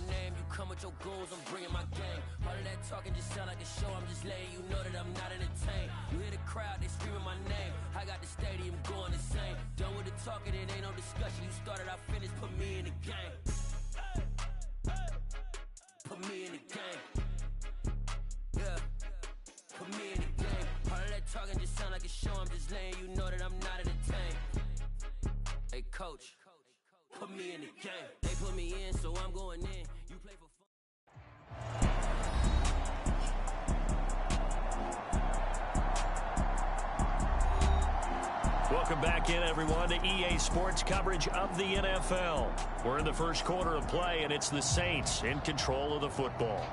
name, you come with your goons, I'm bringing my gang. All of that talking just sound like a show, I'm just letting you know that I'm not entertained. You hear the crowd, they screaming my name. I got the stadium going insane. Done with the talking, it ain't no discussion. You started, I finished, put me in the game. Put me in the game. Yeah. Put me in the game. All of that talking just sound like a show, I'm just letting you know that I'm not entertained. Hey coach, put me in the game. They put me in, so I'm going in. You play for fun. Welcome back in, everyone, to EA Sports coverage of the NFL. We're in the first quarter of play, and it's the Saints in control of the football.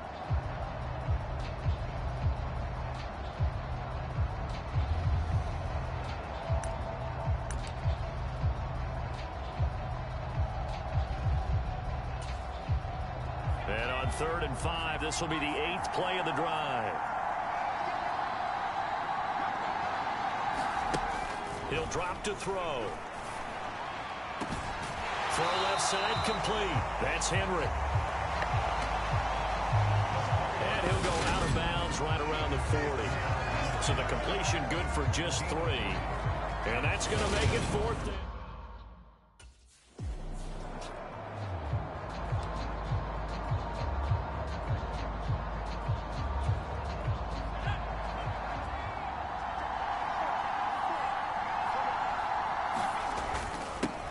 And on 3rd and 5, this will be the 8th play of the drive. He'll drop to throw. Throw left side complete. That's Henry. And he'll go out of bounds right around the 40. So the completion good for just 3. And that's going to make it 4th down.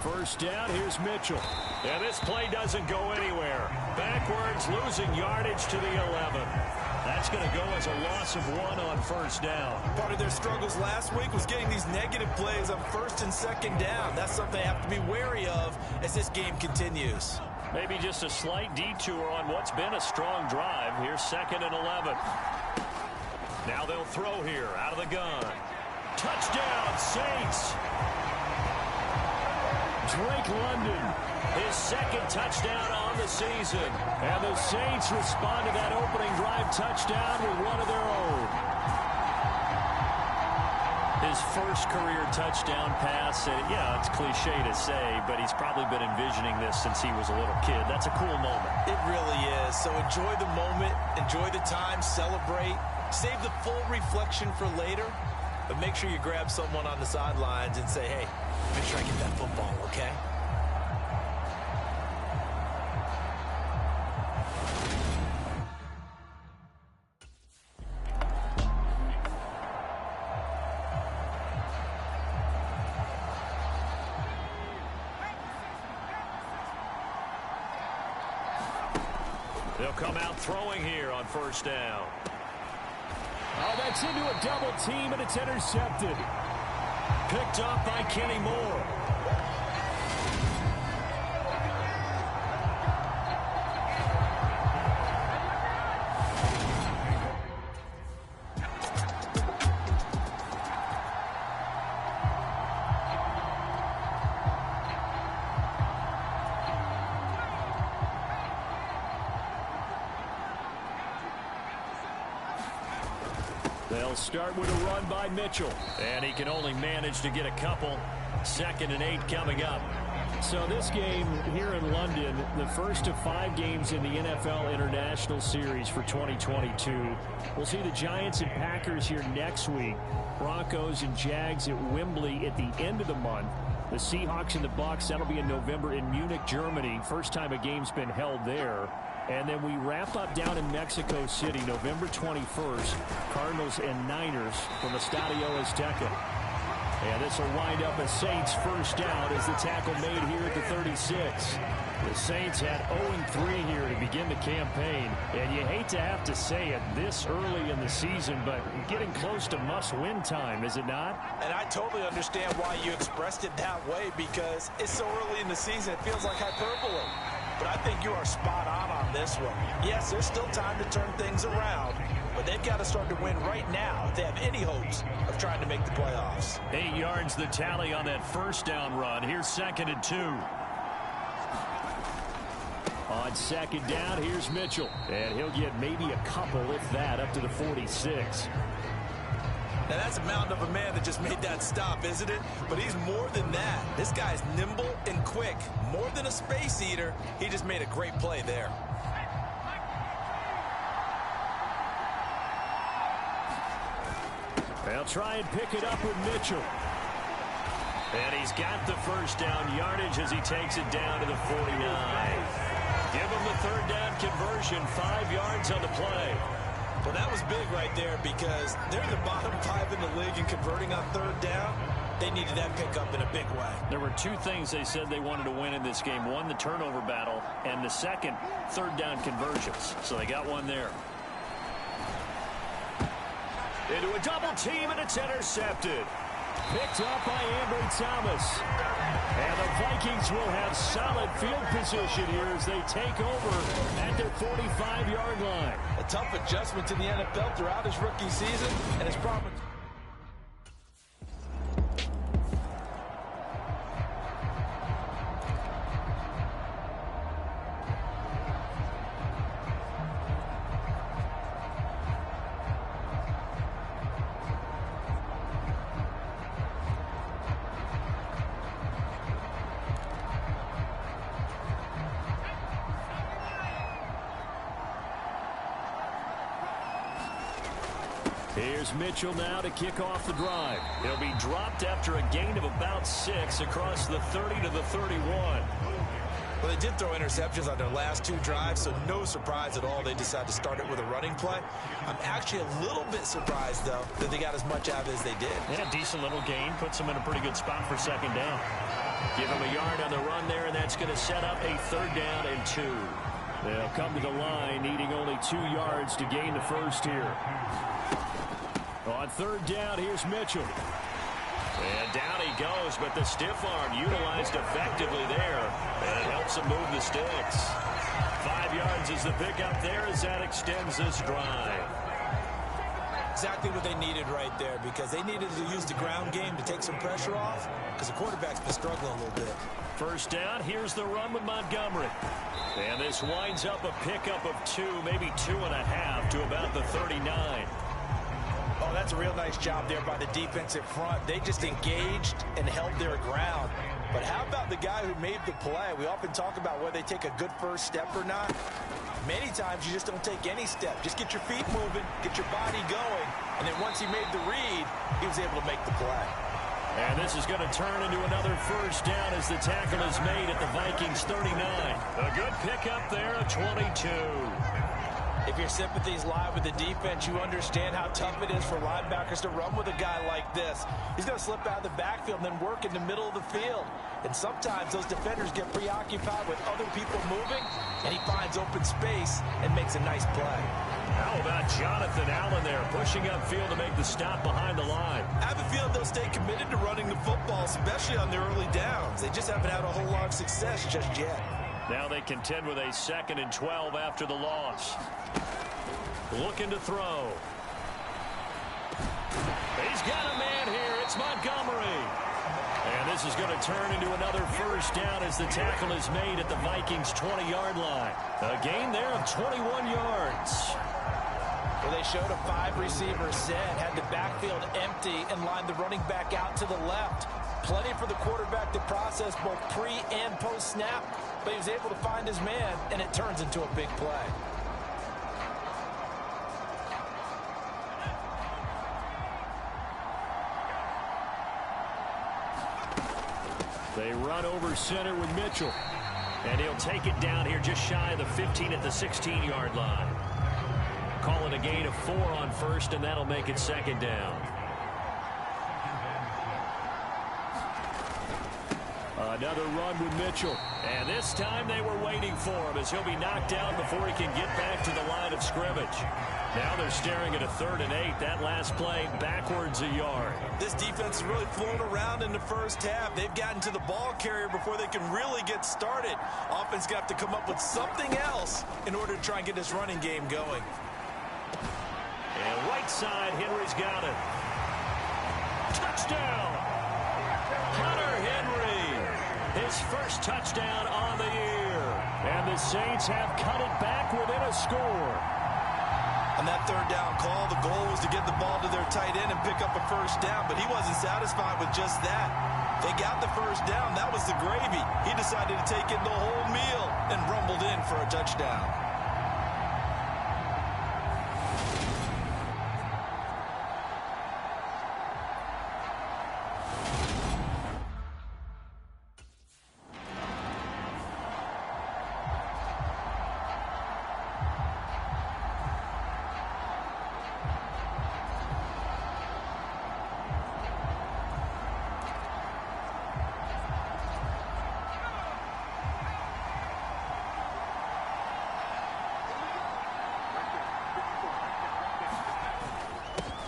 First down, here's Mitchell. And this play doesn't go anywhere. Backwards, losing yardage to the 11. That's going to go as a loss of 1 on 1st down. Part of their struggles last week was getting these negative plays on 1st and 2nd down. That's something they have to be wary of as this game continues. Maybe just a slight detour on what's been a strong drive. Here's 2nd and 11. Now they'll throw here out of the gun. Touchdown, Saints! Drake London, his 2nd touchdown on the season. And the Saints respond to that opening drive touchdown with one of their own. His first career touchdown pass, and yeah, it's cliche to say, but he's probably been envisioning this since he was a little kid. That's a cool moment. It really is. So enjoy the moment, enjoy the time, celebrate, save the full reflection for later, but make sure you grab someone on the sidelines and say, hey, make sure I get that football, okay? They'll come out throwing here on 1st down. Oh, that's into a double team, and it's intercepted. Picked up by Kenny Moore. They'll start with a run by Mitchell. And he can only manage to get a couple. 2nd and 8 coming up. So this game here in London, the first of 5 games in the NFL International Series for 2022. We'll see the Giants and Packers here next week. Broncos and Jags at Wembley at the end of the month. The Seahawks and the Bucs, that'll be in November in Munich, Germany. First time a game's been held there. And then we wrap up down in Mexico City, November 21st. Cardinals and Niners from Estadio Azteca. And this will wind up a Saints first down as the tackle made here at the 36. The Saints had 0-3 here to begin the campaign. And you hate to have to say it this early in the season, but getting close to must-win time, is it not? And I totally understand why you expressed it that way, because it's so early in the season, it feels like hyperbole. But I think you are spot on this one. Yes, there's still time to turn things around, but they've got to start to win right now if they have any hopes of trying to make the playoffs. 8 yards the tally on that first down run. Here's 2nd and 2. On 2nd down, here's Mitchell. And he'll get maybe a couple, if that, up to the 46. Now, that's a mountain of a man that just made that stop, isn't it? But he's more than that. This guy's nimble and quick. More than a space eater, he just made a great play there. They'll try and pick it up with Mitchell. And he's got the first down yardage as he takes it down to the 49. Give him the third down conversion, 5 yards on the play. Well, that was big right there because they're in the bottom 5 in the league and converting on third down. They needed that pickup in a big way. There were 2 things they said they wanted to win in this game. One, the turnover battle, and the second, third down conversions. So they got one there. Into a double team, and it's intercepted. Picked up by Ambry Thomas. And the Vikings will have solid field position here as they take over at their 45-yard line. A tough adjustment to the NFL throughout his rookie season, and his problem. Here's Mitchell now to kick off the drive. He'll be dropped after a gain of about 6 across the 30 to the 31. Well, they did throw interceptions on their last 2 drives, so no surprise at all they decided to start it with a running play. I'm actually a little bit surprised, though, that they got as much out of it as they did. Yeah, decent little gain. Puts them in a pretty good spot for second down. Give him a yard on the run there, and that's going to set up a third down and 2. They'll come to the line, needing only 2 yards to gain the first here. On third down, here's Mitchell. And down he goes, but the stiff arm utilized effectively there. And it helps him move the sticks. 5 yards is the pickup there as that extends this drive. Exactly what they needed right there, because they needed to use the ground game to take some pressure off, because the quarterback's been struggling a little bit. First down, here's the run with Montgomery. And this winds up a pickup of 2, maybe 2.5 to about the 39. Oh, that's a real nice job there by the defensive front. They just engaged and held their ground. But how about the guy who made the play? We often talk about whether they take a good first step or not. Many times you just don't take any step. Just get your feet moving, get your body going, and then once he made the read, he was able to make the play. And this is going to turn into another first down as the tackle is made at the Vikings 39. A good pickup there, a 22. If your sympathies lie with the defense, you understand how tough it is for linebackers to run with a guy like this. He's going to slip out of the backfield and then work in the middle of the field. And sometimes those defenders get preoccupied with other people moving, and he finds open space and makes a nice play. How about Jonathan Allen there, pushing upfield to make the stop behind the line? I have a feeling they'll stay committed to running the football, especially on their early downs. They just haven't had a whole lot of success just yet. Now they contend with a 2nd and 12 after the loss. Looking to throw. He's got a man here. It's Montgomery. And this is going to turn into another first down as the tackle is made at the Vikings 20-yard line. A gain there of 21 yards. Well, they showed a 5-receiver set, had the backfield empty, and lined the running back out to the left. Plenty for the quarterback to process both pre and post snap, but he was able to find his man, and it turns into a big play. They run over center with Mitchell. And he'll take it down here just shy of the 15 at the 16-yard line. Call it a gain of 4 on first, and that'll make it 2nd down. Another run with Mitchell. And this time they were waiting for him as he'll be knocked down before he can get back to the line of scrimmage. Now they're staring at a 3rd and 8. That last play backwards a yard. This defense is really flown around in the first half. They've gotten to the ball carrier before they can really get started. Offense got to come up with something else in order to try and get this running game going. And right side, Henry's got it. Touchdown! Hunter Henry, his first touchdown on the year. And the Saints have cut it back within a score. On that 3rd down call, the goal was to get the ball to their tight end and pick up a first down, but he wasn't satisfied with just that. They got the first down. That was the gravy. He decided to take in the whole meal and rumbled in for a touchdown.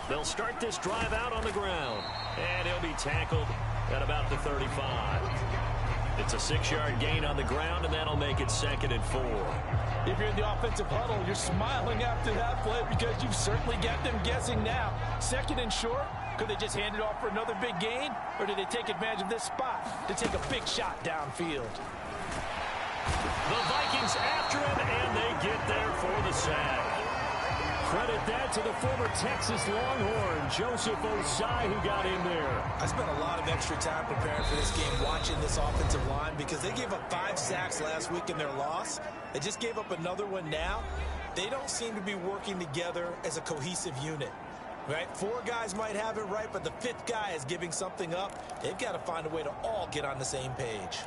They'll start this drive out on the ground. And he'll be tackled at about the 35. It's a 6-yard gain on the ground, and that'll make it 2nd and 4. If you're in the offensive huddle, you're smiling after that play because you've certainly got them guessing now. 2nd and short, could they just hand it off for another big gain? Or did they take advantage of this spot to take a big shot downfield? The Vikings after him, and they get there for the sack. Credit that to the former Texas Longhorn, Joseph Osai, who got in there. I spent a lot of extra time preparing for this game watching this offensive line because they gave up 5 sacks last week in their loss. They just gave up another one now. They don't seem to be working together as a cohesive unit. Right? 4 guys might have it right, but the 5th guy is giving something up. They've got to find a way to all get on the same page.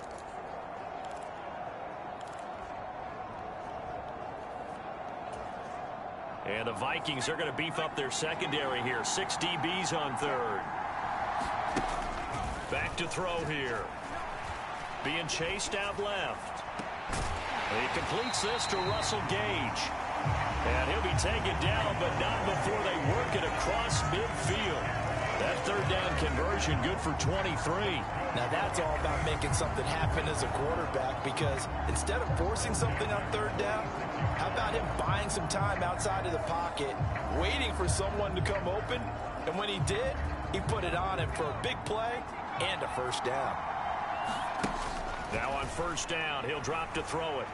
And the Vikings are going to beef up their secondary here. 6 DBs on 3rd. Back to throw here. Being chased out left. He completes this to Russell Gage. And he'll be taken down, but not before they work it across midfield. That 3rd down conversion good for 23. Now that's all about making something happen as a quarterback, because instead of forcing something on 3rd down, how about him buying some time outside of the pocket, waiting for someone to come open, and when he did, he put it on him for a big play and a 1st down. Now on 1st down, he'll drop to throw it.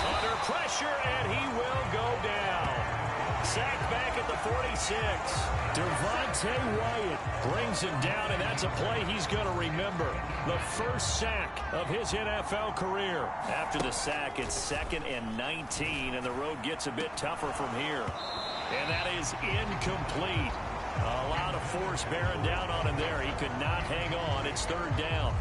Under pressure, and he will go down. Sacked back at the 46. Devontae Wyatt brings him down, and that's a play he's going to remember. The first sack of his NFL career. After the sack, it's 2nd and 19, and the road gets a bit tougher from here. And that is incomplete. A lot of force bearing down on him there. He could not hang on. It's 3rd down.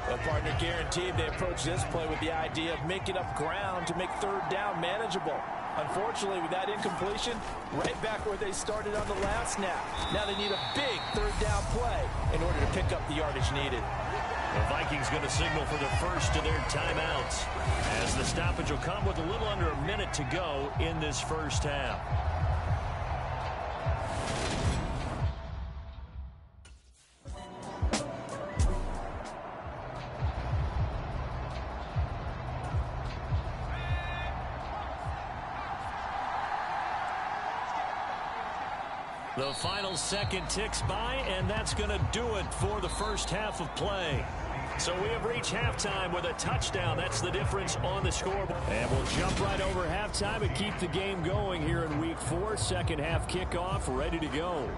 Well, partner, guaranteed they approach this play with the idea of making up ground to make 3rd down manageable. Unfortunately, with that incompletion, right back where they started on the last snap. Now they need a big 3rd down play in order to pick up the yardage needed. The Vikings going to signal for the first of their timeouts, as the stoppage will come with a little under a minute to go in this first half. The final second ticks by, and that's going to do it for the first half of play. So we have reached halftime with a touchdown. That's the difference on the scoreboard. And we'll jump right over halftime and keep the game going here in Week 4. Second half kickoff, ready to go.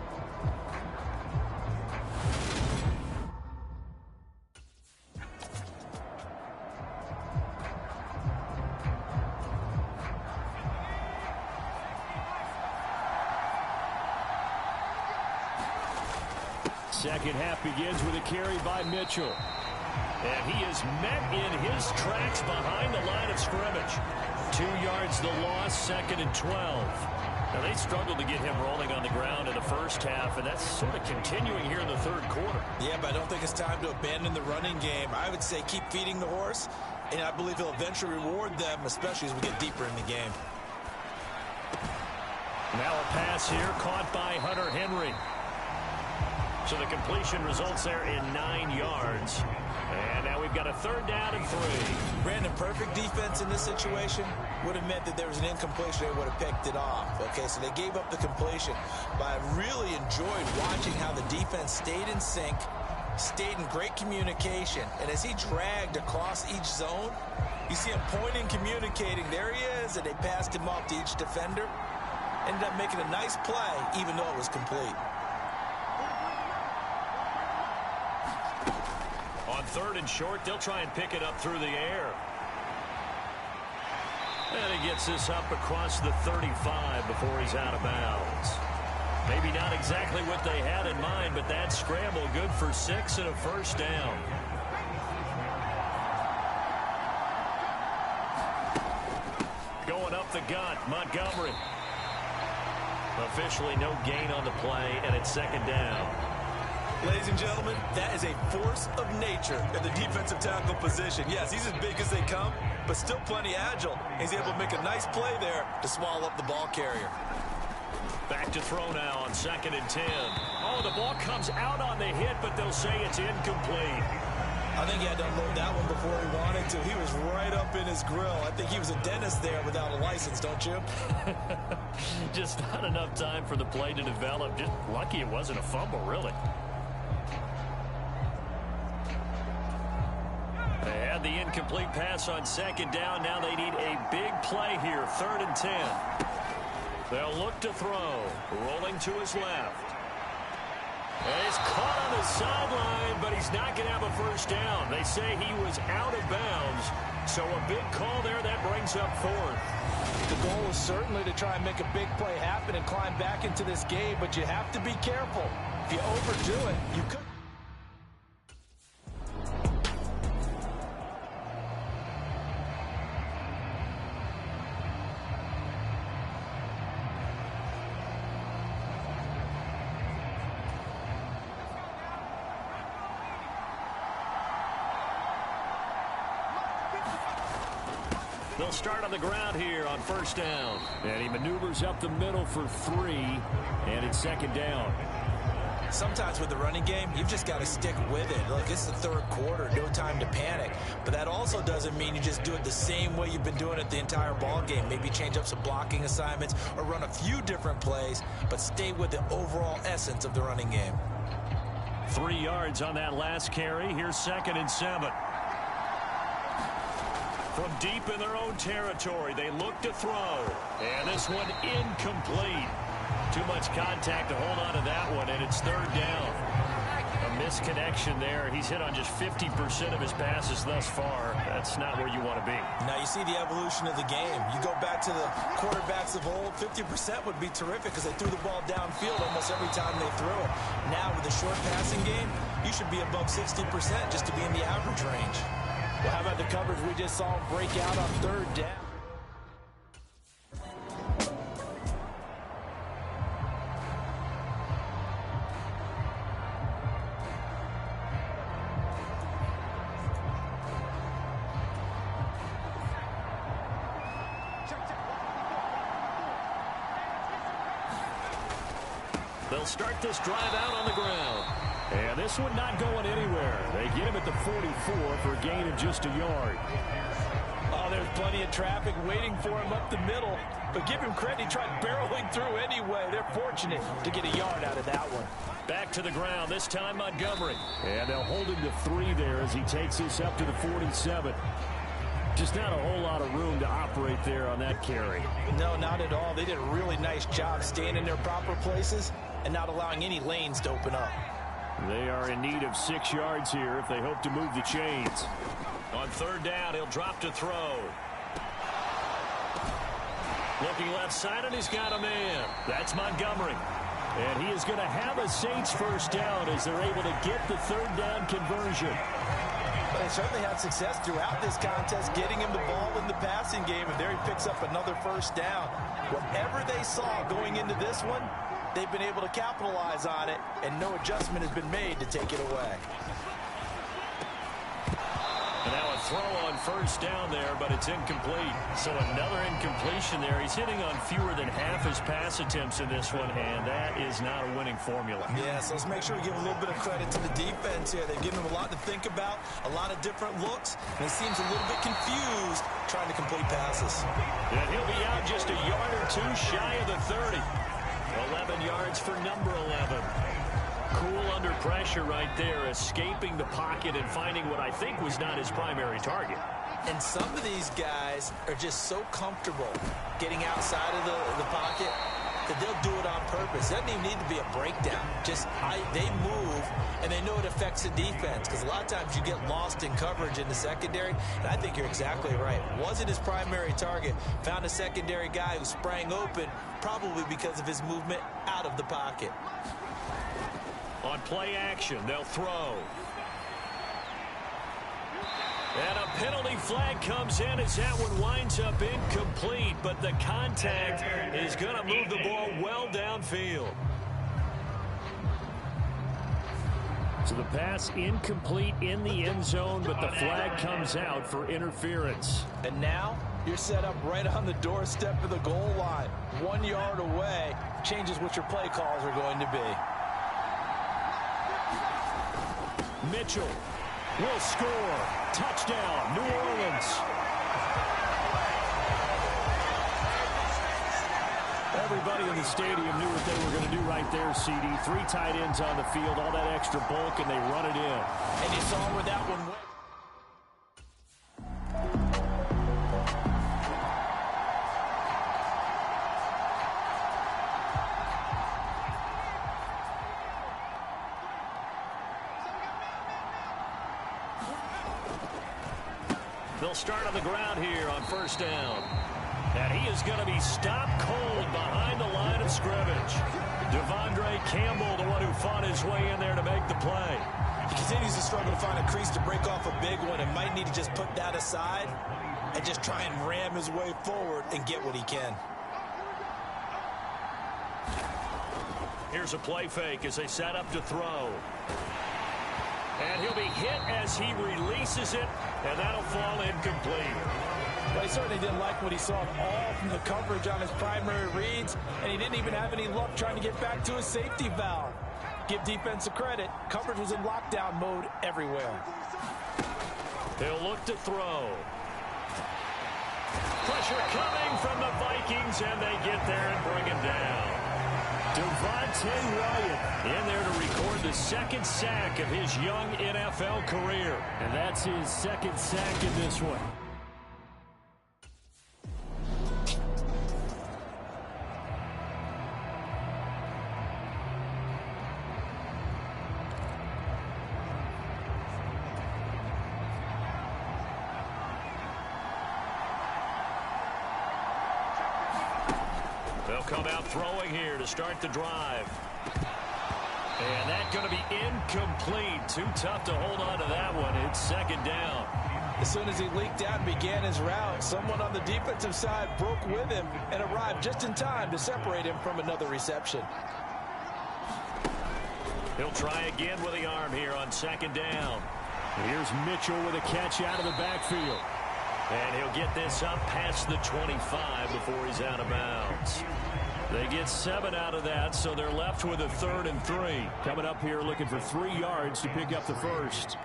Second half begins with a carry by Mitchell. And he is met in his tracks behind the line of scrimmage. 2 yards the loss, 2nd and 12. Now they struggled to get him rolling on the ground in the first half, and that's sort of continuing here in the 3rd quarter. Yeah, but I don't think it's time to abandon the running game. I would say keep feeding the horse, and I believe he'll eventually reward them, especially as we get deeper in the game. Now a pass here caught by Hunter Henry. So the completion results there in 9 yards. And now we've got a 3rd down and 3. Brandon, perfect defense in this situation would have meant that there was an incompletion. They would have picked it off. Okay, so they gave up the completion. But I really enjoyed watching how the defense stayed in sync, stayed in great communication. And as he dragged across each zone, you see him pointing, communicating. There he is, and they passed him off to each defender. Ended up making a nice play, even though it was complete. On 3rd and short, they'll try and pick it up through the air. And he gets this up across the 35 before he's out of bounds. Maybe not exactly what they had in mind, but that scramble good for 6 and a 1st down. Going up the gut, Montgomery. Officially no gain on the play, and it's 2nd down. Ladies and gentlemen, that is a force of nature at the defensive tackle position. Yes, he's as big as they come, but still plenty agile. He's able to make a nice play there to swallow up the ball carrier. Back to throw now on 2nd and 10. Oh, the ball comes out on the hit, but they'll say it's incomplete. I think he had to unload that one before he wanted to. He was right up in his grill. I think he was a dentist there without a license, don't you? Just not enough time for the play to develop. Just lucky it wasn't a fumble, really. They had the incomplete pass on 2nd down. Now they need a big play here. 3rd and 10. They'll look to throw. Rolling to his left. And he's caught on the sideline, but he's not going to have a first down. They say he was out of bounds. So a big call there. That brings up 4th. The goal is certainly to try and make a big play happen and climb back into this game, but you have to be careful. If you overdo it, you could. They'll start on the ground here on 1st down. And he maneuvers up the middle for 3, and it's 2nd down. Sometimes with the running game, you've just got to stick with it. Look, it's the 3rd quarter, no time to panic. But that also doesn't mean you just do it the same way you've been doing it the entire ball game. Maybe change up some blocking assignments or run a few different plays, but stay with the overall essence of the running game. 3 yards on that last carry. Here's 2nd and 7. From deep in their own territory, they look to throw. And this one incomplete. Too much contact to hold on to that one, and it's 3rd down. A misconnection there. He's hit on just 50% of his passes thus far. That's not where you want to be. Now you see the evolution of the game. You go back to the quarterbacks of old, 50% would be terrific because they threw the ball downfield almost every time they threw it. Now with the short passing game, you should be above 60% just to be in the average range. Well, how about the coverage we just saw break out on 3rd down? They'll start this drive out on the ground. And this one not going anywhere. They get him at the 44 for a gain of just a yard. Oh, there's plenty of traffic waiting for him up the middle. But give him credit, he tried barreling through anyway. They're fortunate to get a yard out of that one. Back to the ground, this time Montgomery. And they'll hold him to 3 there as he takes this up to the 47. Just not a whole lot of room to operate there on that carry. No, not at all. They did a really nice job staying in their proper places and not allowing any lanes to open up. They are in need of 6 yards here if they hope to move the chains. On 3rd down, he'll drop to throw. Looking left side, and he's got a man. That's Montgomery. And he is going to have a Saints first down as they're able to get the 3rd down conversion. But they certainly had success throughout this contest, getting him the ball in the passing game, and there he picks up another first down. Whatever they saw going into this one, they've been able to capitalize on it, and no adjustment has been made to take it away. And now a throw on 1st down there, but it's incomplete. So another incompletion there. He's hitting on fewer than half his pass attempts in this one, and that is not a winning formula. Yeah, so let's make sure we give a little bit of credit to the defense here. They've given him a lot to think about, a lot of different looks, and he seems a little bit confused trying to complete passes. And he'll be out just a yard or two shy of the 30. 11 yards for number 11. Cool under pressure right there, escaping the pocket and finding what I think was not his primary target. And some of these guys are just so comfortable getting outside of the pocket that they'll do it on purpose. It doesn't even need to be a breakdown. They move, and they know it affects the defense, because a lot of times you get lost in coverage in the secondary, and I think you're exactly right. Wasn't his primary target. Found a secondary guy who sprang open, probably because of his movement out of the pocket. On play action, they'll throw. And a penalty flag comes in as that one winds up incomplete, but the contact is going to move the ball well downfield. So the pass incomplete in the end zone, but the flag comes out for interference. And now You're set up right on the doorstep of the goal line. 1 yard away changes what your play calls are going to be. Mitchell will score. Touchdown, New Orleans. Everybody in the stadium knew what they were going to do right there, CD. 3 tight ends on the field, all that extra bulk, and they run it in. And you saw where that one went. They'll start on the ground here on first down. And he is going to be stopped cold behind the line of scrimmage. Devondre Campbell, the one who fought his way in there to make the play. He continues to struggle to find a crease to break off a big one and might need to just put that aside and just try and ram his way forward and get what he can. Here's a play fake as they set up to throw. And he'll be hit as he releases it, and that'll fall incomplete. Well, he certainly didn't like what he saw all from the coverage on his primary reads, and he didn't even have any luck trying to get back to his safety valve. Give defense a credit. Coverage was in lockdown mode everywhere. He'll look to throw. Pressure coming from the Vikings, and they get there and bring him down. Devontae Wyatt in there to record the second sack of his young NFL career. And that's his second sack in this one. They'll come out throwing here to start the drive. And that's going to be incomplete. Too tough to hold on to that one. It's second down. As soon as he leaked out and began his route, someone on the defensive side broke with him and arrived just in time to separate him from another reception. He'll try again with the arm here on second down. Here's Mitchell with a catch out of the backfield. And he'll get this up past the 25 before he's out of bounds. They get 7 out of that, so they're left with a 3rd and 3. Coming up here looking for 3 yards to pick up the first.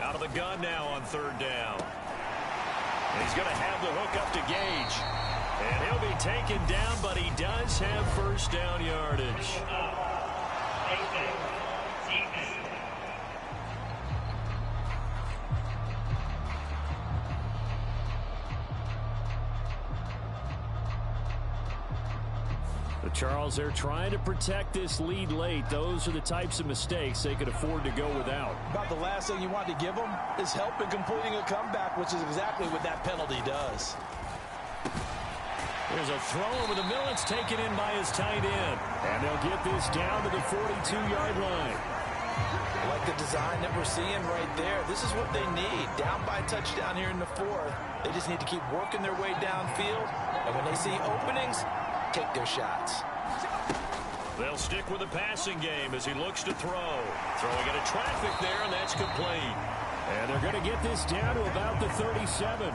Out of the gun now on 3rd down. And he's going to have the hook up to Gage. And he'll be taken down, but he does have first down yardage. Charles, they're trying to protect this lead late. Those are the types of mistakes they could afford to go without. About the last thing you want to give them is help in completing a comeback, which is exactly what that penalty does. There's a throw over the middle. It's taken in by his tight end. And they'll get this down to the 42-yard line. Like the design that we're seeing right there, this is what they need. Down by a touchdown here in the 4th. They just need to keep working their way downfield. And when they see openings, take their shots. They'll stick with the passing game as he looks to throw. Throwing into traffic there, and that's complete. And they're going to get this down to about the 37.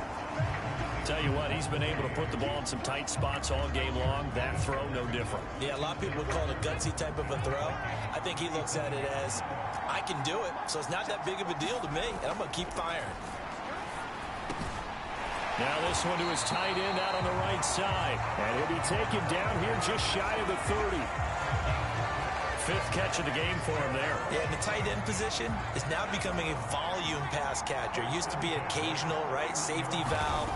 Tell you what, he's been able to put the ball in some tight spots all game long. That throw, no different. Yeah, a lot of people would call it a gutsy type of a throw. I think he looks at it as, I can do it, so it's not that big of a deal to me, and I'm going to keep firing. Now this one to his tight end out on the right side. And he'll be taken down here just shy of the 30. 5th catch of the game for him there. Yeah, and the tight end position is now becoming a volume pass catcher. Used to be occasional, right? Safety valve.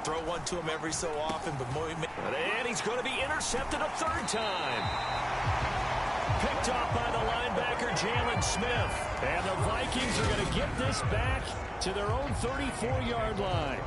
Throw one to him every so often. But more, and he's going to be intercepted a 3rd time. Picked off by the linebacker, Jalen Smith. And the Vikings are going to get this back to their own 34-yard line.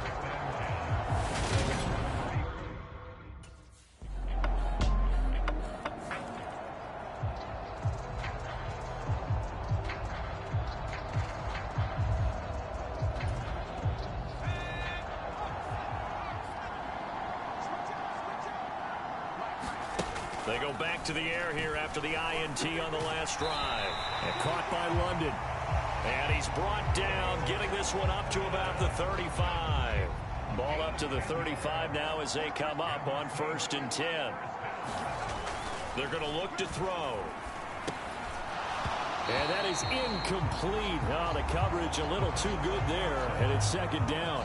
They go back to the air here after the INT on the last drive. And caught by London. And he's brought down, getting this one up to about the 35. Ball up to the 35 now as they come up on 1st and 10. They're going to look to throw. And that is incomplete. Oh, the coverage a little too good there, and it's 2nd down.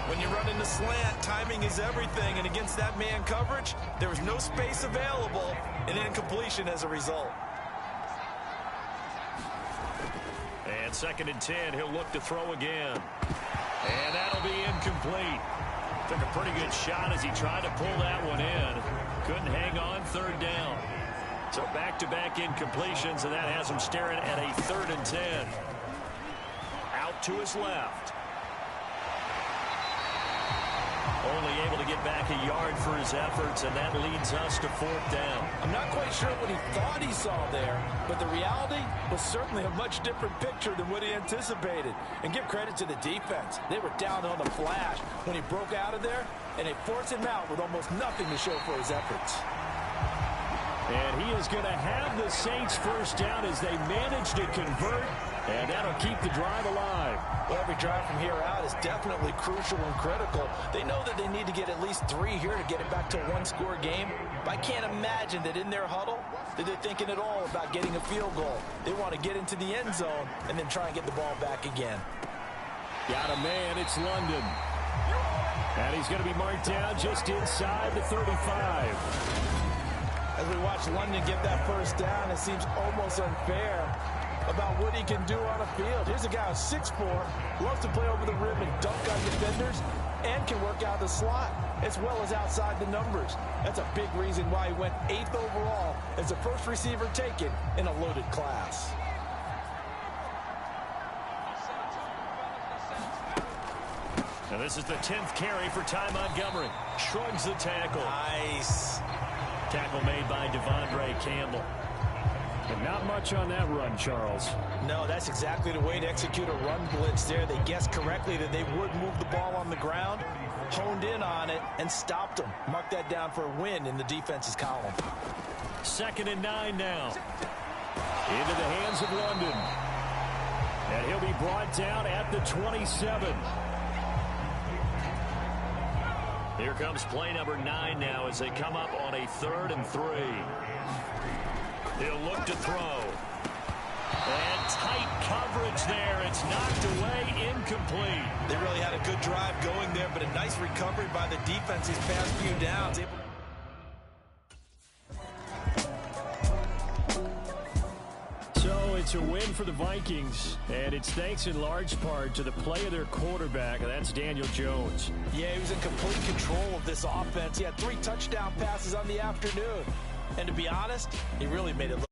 When you run into slant, timing is everything, and against that man coverage, there was no space available, and incompletion as a result. And 2nd and 10, he'll look to throw again. And that'll be incomplete. Took a pretty good shot as he tried to pull that one in. Couldn't hang on, 3rd down. So back-to-back incompletions, and that has him staring at a 3rd and 10. Out to his left. Only able to get back a yard for his efforts, and that leads us to 4th down. I'm not quite sure what he thought he saw there, but the reality was certainly a much different picture than what he anticipated. And give credit to the defense. They were down on the flash when he broke out of there, and they forced him out with almost nothing to show for his efforts. And he is going to have the Saints 1st down as they manage to convert, and that'll keep the drive alive. Well, every drive from here out is definitely crucial and critical. They know that they need to get at least 3 here to get it back to a 1-score game. But I can't imagine that in their huddle that they're thinking at all about getting a field goal. They want to get into the end zone and then try and get the ball back again. Got a man, it's London. And he's going to be marked down just inside the 35. As we watch London get that 1st down, it seems almost unfair about what he can do on a field. Here's a guy who's 6'4", loves to play over the rim and dunk on defenders, and can work out the slot as well as outside the numbers. That's a big reason why he went 8th overall as the first receiver taken in a loaded class. And this is the 10th carry for Ty Montgomery. Shrugs the tackle. Nice. Tackle made by Devondre Campbell. But not much on that run, Charles. No, that's exactly the way to execute a run blitz there. They guessed correctly that they would move the ball on the ground, honed in on it, and stopped them. Mark that down for a win in the defense's column. 2nd and 9 now. Into the hands of London. And he'll be brought down at the 27. Here comes play number 9 now as they come up on a 3rd and 3. He'll look to throw. And tight coverage there. It's knocked away, incomplete. They really had a good drive going there, but a nice recovery by the defense these past few downs. So it's a win for the Vikings, and it's thanks in large part to the play of their quarterback, and that's Daniel Jones. Yeah, he was in complete control of this offense. He had 3 touchdown passes on the afternoon. And to be honest, he really made it look